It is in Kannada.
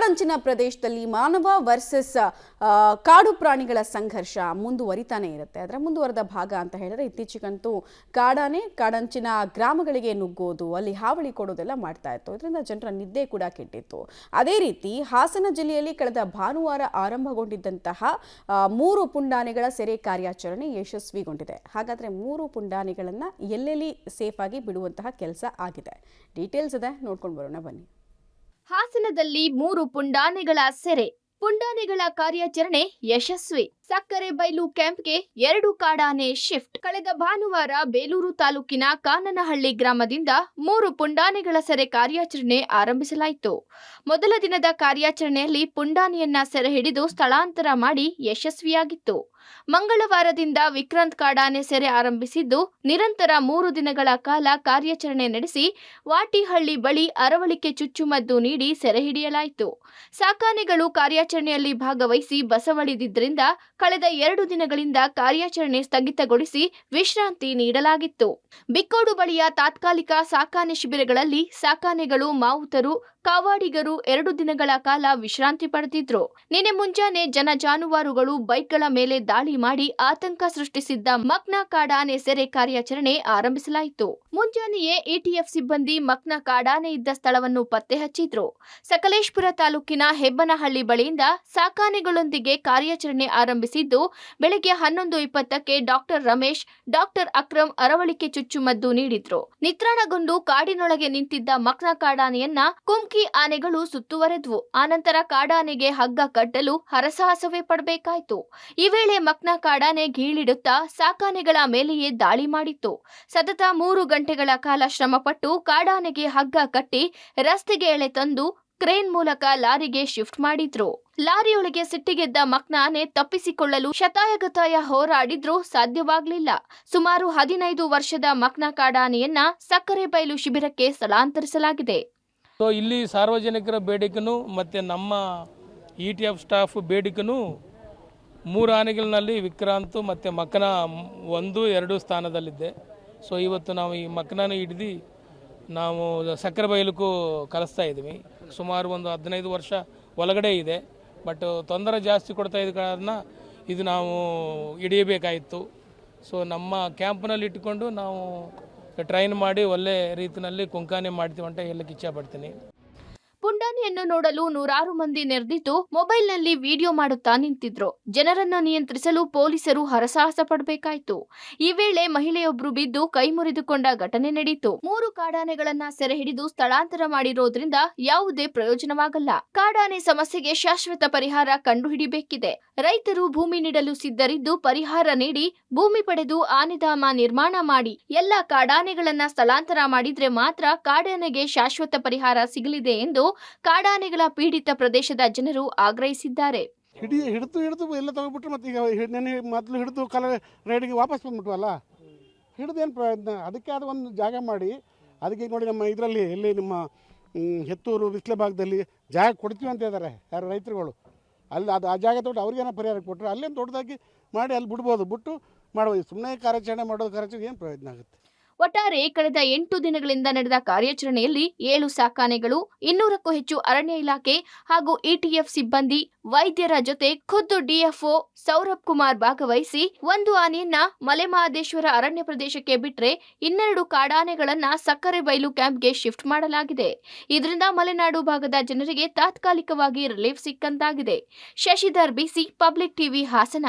ಕಾಡಂಚಿನ ಪ್ರದೇಶದಲ್ಲಿ ಮಾನವ ವರ್ಸಸ್ ಕಾಡು ಪ್ರಾಣಿಗಳ ಸಂಘರ್ಷ ಮುಂದುವರಿತಾನೆ ಇರುತ್ತೆ. ಅದರ ಮುಂದುವರೆದ ಭಾಗ ಅಂತ ಹೇಳಿದ್ರೆ ಇತ್ತೀಚೆಗಂತೂ ಕಾಡಂಚಿನ ಗ್ರಾಮಗಳಿಗೆ ನುಗ್ಗೋದು, ಅಲ್ಲಿ ಹಾವಳಿ ಕೊಡೋದೆಲ್ಲ ಮಾಡ್ತಾ ಇತ್ತು. ಇದರಿಂದ ಜನರ ನಿದ್ದೆ ಕೂಡ ಕೆಟ್ಟಿತ್ತು. ಅದೇ ರೀತಿ ಹಾಸನ ಜಿಲ್ಲೆಯಲ್ಲಿ ಕಳೆದ ಭಾನುವಾರ ಆರಂಭಗೊಂಡಿದ್ದಂತಹ 3 ಪುಂಡಾನೆಗಳ ಸೆರೆ ಕಾರ್ಯಾಚರಣೆ ಯಶಸ್ವಿಗೊಂಡಿದೆ. ಹಾಗಾದ್ರೆ 3 ಪುಂಡಾನೆಗಳನ್ನ ಎಲ್ಲೆಲ್ಲಿ ಸೇಫ್ ಆಗಿ ಬಿಡುವಂತಹ ಕೆಲಸ ಆಗಿದೆ. ಡೀಟೇಲ್ಸ್ ಇದೆ, ನೋಡ್ಕೊಂಡು ಬರೋಣ ಬನ್ನಿ. ಹಾಸನದಲ್ಲಿ 3 ಪುಂಡಾನೆಗಳ ಸೆರೆ. ಪುಂಡಾನೆಗಳ ಕಾರ್ಯಾಚರಣೆ ಯಶಸ್ವಿ. ಸಕ್ಕರೆಬೈಲು ಕ್ಯಾಂಪ್ಗೆ 2 ಕಾಡಾನೆ ಶಿಫ್ಟ್. ಕಳೆದ ಭಾನುವಾರ ಬೇಲೂರು ತಾಲೂಕಿನ ಕಾನನಹಳ್ಳಿ ಗ್ರಾಮದಿಂದ 3 ಪುಂಡಾನೆಗಳ ಸೆರೆ ಕಾರ್ಯಾಚರಣೆ ಆರಂಭಿಸಲಾಯಿತು. ಮೊದಲ ದಿನದ ಕಾರ್ಯಾಚರಣೆಯಲ್ಲಿ ಪುಂಡಾನೆಯನ್ನ ಸೆರೆ ಹಿಡಿದು ಸ್ಥಳಾಂತರ ಮಾಡಿ ಯಶಸ್ವಿಯಾಗಿತ್ತು. ಮಂಗಳವಾರದಿಂದ ವಿಕ್ರಾಂತ್ ಕಾಡಾನೆ ಸೆರೆ ಆರಂಭಿಸಿದ್ದು, ನಿರಂತರ 3 ದಿನಗಳ ಕಾಲ ಕಾರ್ಯಾಚರಣೆ ನಡೆಸಿ ವಾಟಿಹಳ್ಳಿ ಬಳಿ ಅರವಳಿಕೆ ಚುಚ್ಚುಮದ್ದು ನೀಡಿ ಸೆರೆ ಹಿಡಿಯಲಾಯಿತು. ಸಾಕಾನೆಗಳು ಕಾರ್ಯಾಚರಣೆಯಲ್ಲಿ ಭಾಗವಹಿಸಿ ಬಸವಳಿದಿದ್ದರಿಂದ ಕಳೆದ 2 ದಿನಗಳಿಂದ ಕಾರ್ಯಾಚರಣೆ ಸ್ಥಗಿತಗೊಳಿಸಿ ವಿಶ್ರಾಂತಿ ನೀಡಲಾಗಿತ್ತು. ಬಿಕ್ಕೋಡು ಬಳಿಯ ತಾತ್ಕಾಲಿಕ ಸಾಕಾನೆ ಶಿಬಿರಗಳಲ್ಲಿ ಸಾಕಾನೆಗಳು, ಮಾವುತರು, ಕಾವಾಡಿಗರು 2 ದಿನಗಳ ಕಾಲ ವಿಶ್ರಾಂತಿ ಪಡೆದಿದ್ರು. ನಿನ್ನೆ ಮುಂಜಾನೆ ಜಾನುವಾರುಗಳು ಬೈಕ್ಗಳ ಮೇಲೆ ದಾಳಿ ಮಾಡಿ ಆತಂಕ ಸೃಷ್ಟಿಸಿದ್ದ ಮಕ್ನಾ ಕಾಡಾನೆ ಸೆರೆ ಕಾರ್ಯಾಚರಣೆ ಆರಂಭಿಸಲಾಯಿತು. ಮುಂಜಾನೆಯೇ ಇಟಿಎಫ್ ಸಿಬ್ಬಂದಿ ಮಕ್ನಾ ಕಾಡಾನೆ ಇದ್ದ ಸ್ಥಳವನ್ನು ಪತ್ತೆ ಹಚ್ಚಿದ್ರು. ಸಕಲೇಶಪುರ ತಾಲೂಕಿನ ಹೆಬ್ಬನಹಳ್ಳಿ ಬಳಿಯಿಂದ ಸಾಕಾನೆಗಳೊಂದಿಗೆ ಕಾರ್ಯಾಚರಣೆ ಆರಂಭಿಸಿದ್ದು, ಬೆಳಗ್ಗೆ 11:20ಕ್ಕೆ ಡಾಕ್ಟರ್ ರಮೇಶ್, ಡಾಕ್ಟರ್ ಅಕ್ರಮ್ ಅರವಳಿಕೆ ಚುಚ್ಚುಮದ್ದು ನೀಡಿದ್ರು. ನಿತ್ರಾಣಗೊಂಡು ಕಾಡಿನೊಳಗೆ ನಿಂತಿದ್ದ ಮಕ್ನಾ ಕಾಡಾನೆಯನ್ನ ಕುಮ್ಕಿ ಆನೆಗಳು ಸುತ್ತುವರೆದ್ವು. ಆನಂತರ ಕಾಡಾನೆಗೆ ಹಗ್ಗ ಕಟ್ಟಲು ಹರಸಾಹಸವೇ ಪಡಬೇಕಾಯಿತು. ಈ ವೇಳೆ ಮಕ್ನಾ ಕಾಡಾನೆ ಗೀಳಿಡುತ್ತಾ ಸಾಕಾನೆಗಳ ಮೇಲೆಯೇ ದಾಳಿ ಮಾಡಿತ್ತು. ಸತತ 3 ಗಂಟೆಗಳ ಕಾಲ ಶ್ರಮಪಟ್ಟು ಕಾಡಾನೆಗೆ ಹಗ್ಗ ಕಟ್ಟಿ ರಸ್ತೆಗೆ ಎಳೆ ತಂದು ಕ್ರೇನ್ ಮೂಲಕ ಲಾರಿಗೆ ಶಿಫ್ಟ್ ಮಾಡಿದ್ರು. ಲಾರಿಯೊಳಗೆ ಸಿಟ್ಟಿಗೆದ್ದ ಮಕ್ನಾ ಆನೆ ತಪ್ಪಿಸಿಕೊಳ್ಳಲು ಶತಾಯಗತಾಯ ಹೋರಾಡಿದ್ರೂ ಸಾಧ್ಯವಾಗಲಿಲ್ಲ. ಸುಮಾರು 15 ವರ್ಷದ ಮಕ್ನಾ ಕಾಡಾನೆಯನ್ನ ಸಕ್ಕರೆಬೈಲು ಶಿಬಿರಕ್ಕೆ ಸ್ಥಳಾಂತರಿಸಲಾಗಿದೆ. ಇಲ್ಲಿ ಸಾರ್ವಜನಿಕರ ಬೇಡಿಕೆನೂ ಮತ್ತು ನಮ್ಮ ಇಟಿಎಫ್ ಸ್ಟಾಫ್ ಬೇಡಿಕೆನೂ 3 ಆನೆಗಳಲ್ಲಿ ವಿಕ್ರಾಂತ್ ಮತ್ತು ಮಕ್ಕನ 1, 2 ಸ್ಥಾನದಲ್ಲಿದ್ದೆ. ಸೊ ಇವತ್ತು ನಾವು ಈ ಮಕ್ಕನನ್ನು ಹಿಡಿದು ನಾವು ಸಕ್ಕರೆಬೈಲಕ್ಕೂ ಕಳಿಸ್ತಾ ಇದ್ದೀವಿ. ಸುಮಾರು ಒಂದು 15 ವರ್ಷ ಒಳಗಡೆ ಇದೆ. ಬಟ್ ತೊಂದರೆ ಜಾಸ್ತಿ ಕೊಡ್ತಾ ಇದ್ದ ಕಾರಣ ಇದು ನಾವು ಹಿಡಿಯಬೇಕಾಯಿತು. ಸೊ ನಮ್ಮ ಕ್ಯಾಂಪ್ನಲ್ಲಿ ಇಟ್ಕೊಂಡು ನಾವು ಟ್ರೈನ್ ಮಾಡಿ ಒಳ್ಳೆ ರೀತಿಯಲ್ಲಿ ಕುಂಕಾನೆ ಮಾಡ್ತೀವಿ ಅಂತ ಹೇಳಕ್ಕೆ ಇಚ್ಛೆಪಡ್ತೀನಿ. ಪುಂಡಾನೆಯನ್ನು ನೋಡಲು 100 ಮಂದಿ ನೆರೆದಿದ್ದು ಮೊಬೈಲ್ನಲ್ಲಿ ವಿಡಿಯೋ ಮಾಡುತ್ತಾ ನಿಂತಿದ್ರು. ಜನರನ್ನು ನಿಯಂತ್ರಿಸಲು ಪೊಲೀಸರು ಹರಸಾಹಸ ಪಡಬೇಕಾಯಿತು. ಈ ವೇಳೆ ಮಹಿಳೆಯೊಬ್ಬರು ಬಿದ್ದು ಕೈ ಮುರಿದುಕೊಂಡ ಘಟನೆ ನಡೆಯಿತು. 3 ಕಾಡಾನೆಗಳನ್ನ ಸೆರೆ ಹಿಡಿದು ಸ್ಥಳಾಂತರ ಮಾಡಿರೋದ್ರಿಂದ ಯಾವುದೇ ಪ್ರಯೋಜನವಾಗಲ್ಲ. ಕಾಡಾನೆ ಸಮಸ್ಯೆಗೆ ಶಾಶ್ವತ ಪರಿಹಾರ ಕಂಡುಹಿಡಿಬೇಕಿದೆ. ರೈತರು ಭೂಮಿ ನೀಡಲು ಸಿದ್ಧರಿದ್ದು ಪರಿಹಾರ ನೀಡಿ ಭೂಮಿ ಪಡೆದು ಆನೆಧಾಮ ನಿರ್ಮಾಣ ಮಾಡಿ ಎಲ್ಲ ಕಾಡಾನೆಗಳನ್ನ ಸ್ಥಳಾಂತರ ಮಾಡಿದ್ರೆ ಮಾತ್ರ ಕಾಡಾನೆಗೆ ಶಾಶ್ವತ ಪರಿಹಾರ ಸಿಗಲಿದೆ ಎಂದು ಕಾಡಾನೆಗಳ ಪೀಡಿತ ಪ್ರದೇಶದ ಜನರು ಆಗ್ರಹಿಸಿದ್ದಾರೆ. ಹಿಡಿದು ಎಲ್ಲ ತಗೋಬಿಟ್ರು. ಮತ್ತೆ ಈಗ ನೆನೆ ಮೊದಲು ಹಿಡಿದು ರೈಡಿಗೆ ವಾಪಸ್ ಬಂದ್ಬಿಟ್ವಲ್ಲ, ಹಿಡಿದೇನು ಪ್ರಯತ್ನ? ಅದಕ್ಕೆ ಅದು ಒಂದು ಜಾಗ ಮಾಡಿ, ಅದಕ್ಕೆ ನೋಡಿ ನಮ್ಮ ಇದರಲ್ಲಿ ಎಲ್ಲಿ ನಿಮ್ಮ ಹೆತ್ತೂರು ಬಿಸ್ಲೆ ಭಾಗದಲ್ಲಿ ಜಾಗ ಕೊಡ್ತೀವಿ ಅಂತ ಇದ್ದಾರೆ ಯಾರು ರೈತರುಗಳು. ಅಲ್ಲಿ ಅದು ಆ ಜಾಗ ತೊಗೊಂಡು ಅವ್ರಿಗೇನೋ ಪರಿಹಾರ ಕೊಟ್ಟರೆ ಅಲ್ಲೇನು ದೊಡ್ಡದಾಗಿ ಮಾಡಿ ಅಲ್ಲಿ ಬಿಡ್ಬೋದು. ಬಿಟ್ಟು ಮಾಡ್ಬೋದು. ಸುಮ್ಮನೆ ಕಾರ್ಯಾಚರಣೆ ಕಾರ್ಯಾಚರಣೆ ಏನು ಪ್ರಯೋಜನ ಆಗುತ್ತೆ? ಒಟ್ಟಾರೆ ಕಳೆದ 8 ದಿನಗಳಿಂದ ನಡೆದ ಕಾರ್ಯಾಚರಣೆಯಲ್ಲಿ 7 ಸಾಕಾನೆಗಳು, 200ಕ್ಕೂ ಹೆಚ್ಚು ಅರಣ್ಯ ಇಲಾಖೆ ಹಾಗೂ ಇಟಿಎಫ್ ಸಿಬ್ಬಂದಿ, ವೈದ್ಯರ ಜೊತೆ ಖುದ್ದು ಡಿಎಫ್ಒ ಸೌರಭ್ ಕುಮಾರ್ ಭಾಗವಹಿಸಿ 1 ಆನೆಯನ್ನ ಮಲೆಮಹದೇಶ್ವರ ಅರಣ್ಯ ಪ್ರದೇಶಕ್ಕೆ ಬಿಟ್ಟರೆ 2 ಕಾಡಾನೆಗಳನ್ನ ಸಕ್ಕರೆಬೈಲು ಕ್ಯಾಂಪ್ಗೆ ಶಿಫ್ಟ್ ಮಾಡಲಾಗಿದೆ. ಇದರಿಂದ ಮಲೆನಾಡು ಭಾಗದ ಜನರಿಗೆ ತಾತ್ಕಾಲಿಕವಾಗಿ ರಿಲೀಫ್ ಸಿಕ್ಕಂತಾಗಿದೆ. ಶಶಿಧರ್ ಬಿಸಿ, ಪಬ್ಲಿಕ್ ಟಿವಿ, ಹಾಸನ.